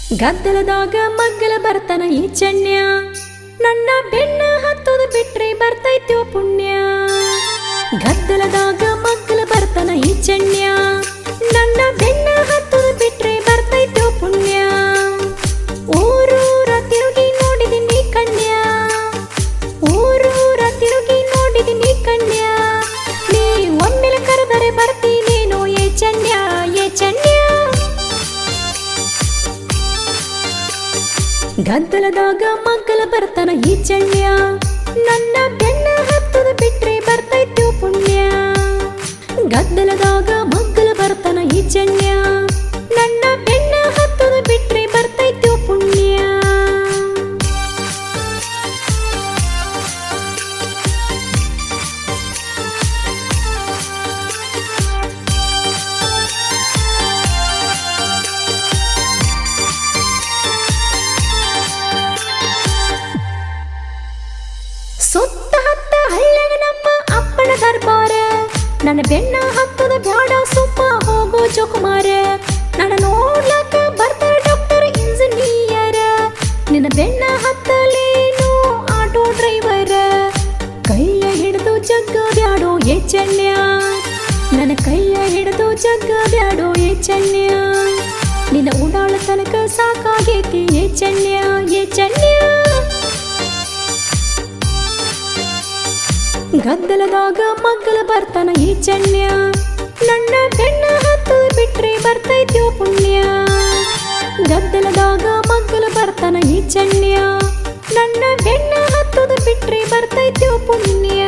ಗದ್ದಲದಾಗ ಮಗ್ಗಲ ಬರ್ತಾನ ಈ ಚಣ್ಯ, ನನ್ನ ಬೆನ್ನ ಹತ್ತೋದು ಬಿಟ್ರೆ ಬರ್ತೈತ್ಯೋ ಪುಣ್ಯ. ಗದ್ದಲದಾಗ ಮಗ್ಗಲ ಬರ್ತಾನ ಈ ಚಣ್ಯ, ನನ್ನ ಬೆನ್ನ ಹತ್ತೋದು ಬಿಟ್ರೆ ಬರ್ತೈತ್ಯೋ ಪುಣ್ಯ. ಊರೂರ ತಿರುಗಿ ನೋಡಿದಿನಿ ಕನ್ಯ, ಊರೂರ ತಿರುಗಿ ನೋಡಿದಿನಿ ಕನ್ಯ, ನೀ ಒಮ್ಮೆಲೆ ಕರೆದರೆ ಬರ್ತೀನೇನೋ ಏ ಚನ್ಯ, ಏ ಚನ್ಯ. ಗದ್ದಲದಾಗ ಮಗ್ಗಲ ಬರ್ತಾನ ಈ ಚಣ್ಯ, ನನ್ನ ಬೆನ್ನ ಹತ್ತದ ಬಿಟ್ರೆ ಬರ್ತೈತ್ಯೋ ಪುಣ್ಯ. ಗದ್ದಲದಾಗ ಮಗ್ಗಲ ಬರ್ತಾನ ಈ ಚಣ್ಯ, ನನ್ನ ಬೆನ್ನ ಹತ್ತದ ಬಿಟ್ರೆ ಬರ್ತೈತ್ಯೋ ಪುಣ್ಯ. ಸುತ್ತ ಹತ್ತ ಹಳ್ಳ್ಯಾಗ ನಮ್ಮ ಅಪ್ಪನ ದರ್ಬಾರ, ನನ್ನ ಬೆನ್ನ ಹತ್ತದ ಬ್ಯಾಡ ಸುಮ್ಮ ಹೋಗೋ ಜೋಕುಮಾರ. ನನ್ನ ನೋಡ್ಲಕ್ಕ ಬರ್ತಾರ ಡಾಕ್ಟರ್ ಇಂಜಿನಿಯರ್, ನಿನ್ನ ಬೆನ್ನ ಹತ್ತಲೇನು ಆಟೋ ಡ್ರೈವರ್. ಕೈಯ ಹಿಡಿದು ಜಗ್ಗ ಬ್ಯಾಡೋ ಏ ಚನ್ಯ, ನನ್ನ ಕೈಯ ಹಿಡಿದು ಜಗ್ಗ ಬ್ಯಾಡೋ ಏ ಚನ್ಯ. ನಿನ್ನ ಉಡಾಳ ತನಕ ಸಾಕಾಗೈತಿ ಏ ಚನ್ಯ, ಏ ಚನ್ಯ. ಗದ್ದಲದಾಗ ಮಗ್ಗಲ ಬರ್ತಾನ ಈ ಚನ್ಯ, ನನ್ನ ಬೆನ್ನ ಹತ್ತದ ಬಿಟ್ರೆ ಬರ್ತೈತ್ಯೋ ಪುಣ್ಯ. ಗದ್ದಲದಾಗ ಮಗ್ಗಲ ಬರ್ತಾನ ಈ ಚನ್ಯ, ನನ್ನ ಬೆನ್ನ ಹತ್ತದ ಬಿಟ್ರೆ ಬರ್ತೈತ್ಯೋ ಪುಣ್ಯ.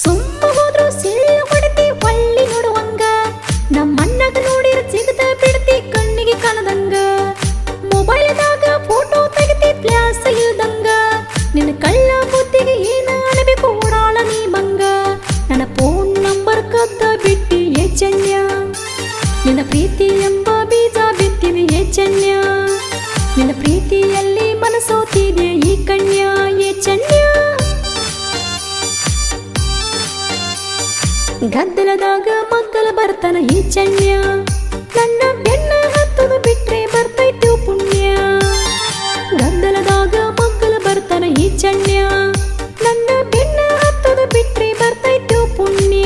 ಸುಮ್ಮ ಹೋದ್ರು ಸಿಳ್ಳು ಹೊಡಿತಿ ಹೊಳ್ಳಿ ನೋಡುವಂಗ, ನಮ್ಮಣ್ಣಗ ನೋಡಿರ ಸಿಗದ ಬಿಡ್ತಿ ಕಣ್ಣಿಗೆ ಕಾಣದಂಗ. ಮೊಬೈಲ್ದಾಗ ಫೋಟೋ ತೆಗಿತಿ ಪ್ಲಾಸ್ ಇಲ್ದಂಗ, ನಿನ್ನ ಕಳ್ಳ ಬುದ್ಧಿಗೆ ಏನ ಅಣಬೇಕು ಓಡಾಳ ನೀ ಮಂಗ. ನನ್ನ ಫೋನ್ ನಂಬರ್ ಕದ್ದ ಬಿಟ್ಟಿ ಏ ಚನ್ಯ, ನಿನ್ನ ಪ್ರೀತಿ ಎಂಬ ಬೀಜ ಬಿತ್ತಿದೆ ಏ ಚನ್ಯ. ನಿನ್ನ ಪ್ರೀತಿಯಲ್ಲಿ ಮನಸೋತಿದೆ ಈ ಕನ್ಯ, ಏ ಚನ್ಯ. ಗದ್ದಲದಾಗ ಮಗ್ಗಲ ಬರ್ತಾನ ಈ ಚನ್ಯ, ನನ್ನ ಬೆನ್ನ ಹತ್ತದ ಬಿಟ್ರೆ ಬರ್ತೈತ್ಯೋ ಪುಣ್ಯ. ಗದ್ದಲದಾಗ ಮಗ್ಗಲ ಬರ್ತಾನ ಈ ಚನ್ಯ, ನನ್ನ ಬೆನ್ನ ಹತ್ತದ ಬಿಟ್ರೆ ಬರ್ತೈತ್ಯೋ ಪುಣ್ಯ.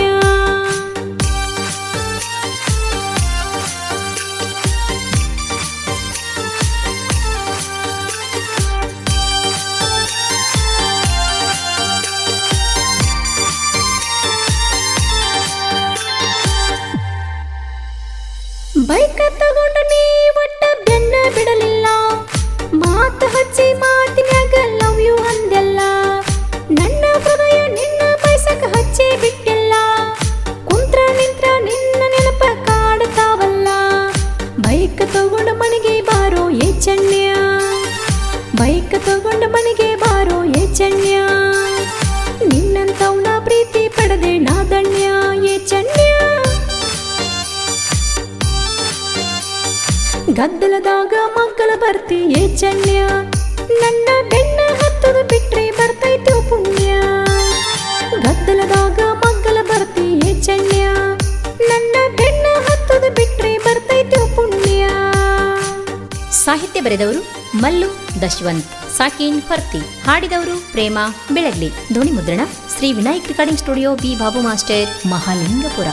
ಬೈಕ ತಗೊಂಡು ನೀ ಒಟ್ಟ ಬೆನ್ನ ಬಿಡಲಿಲ್ಲ, ಮಾತು ಹಚ್ಚಿ ಮಾತಿನ್ಯಾಗ ಲವ್ ಯು ಅಂದೆಲ್ಲ. ನನ್ನ ಹೃದಯ ನಿನ್ನ ಬಯಸಕ ಹಚ್ಚಿ ಬಿಟ್ಟಿಲ್ಲ, ಕುಂತ್ರ ನಿಂತ್ರ ನಿನ್ನ ನೆನಪ ಕಾಡುತ್ತಾವಲ್ಲ. ಬೈಕ ತಗೊಂಡು ಮನೆಗೆ ಬಾರೋ ಏ ಚನ್ಯ, ಬೈಕ ತಗೊಂಡು ಮನೆಗೆ ಬಾರೋ ಏ ಚನ್ಯ. ನಿನ್ನಂತವನ ಪ್ರೀತಿ ಪಡೆದೆ ನಾ ಧನ್ಯ, ಏ ಚನ್ಯ. ಗದ್ದಲದಾಗ ಮಗ್ಗಲ ಬರ್ತಿ ಏ ಚನ್ಯ, ನನ್ನ ಬೆನ್ನ ಹತ್ತದ ಬಿಟ್ರೆ ಬರ್ತೈತ್ಯೋ ಪುಣ್ಯ. ಗದ್ದಲದಾಗ ಮಗ್ಗಲ ಬರ್ತಿ ಏ ಚನ್ಯ, ನನ್ನ ಬೆನ್ನ ಹತ್ತದ ಬಿಟ್ರೆ ಬರ್ತೈತ್ಯೋ ಪುಣ್ಯ. ಸಾಹಿತ್ಯ ಬರೆದವರು ಮಲ್ಲು ದಶವಂತ್ ಸಾಕೀನ್ ಫರ್ತಿ, ಹಾಡಿದವರು ಪ್ರೇಮ ಬೆಳಗ್ಲಿ. ಧ್ವನಿ ಮುದ್ರಣ Shri Vinayak recording studio, B Babu master, Mahalingapura.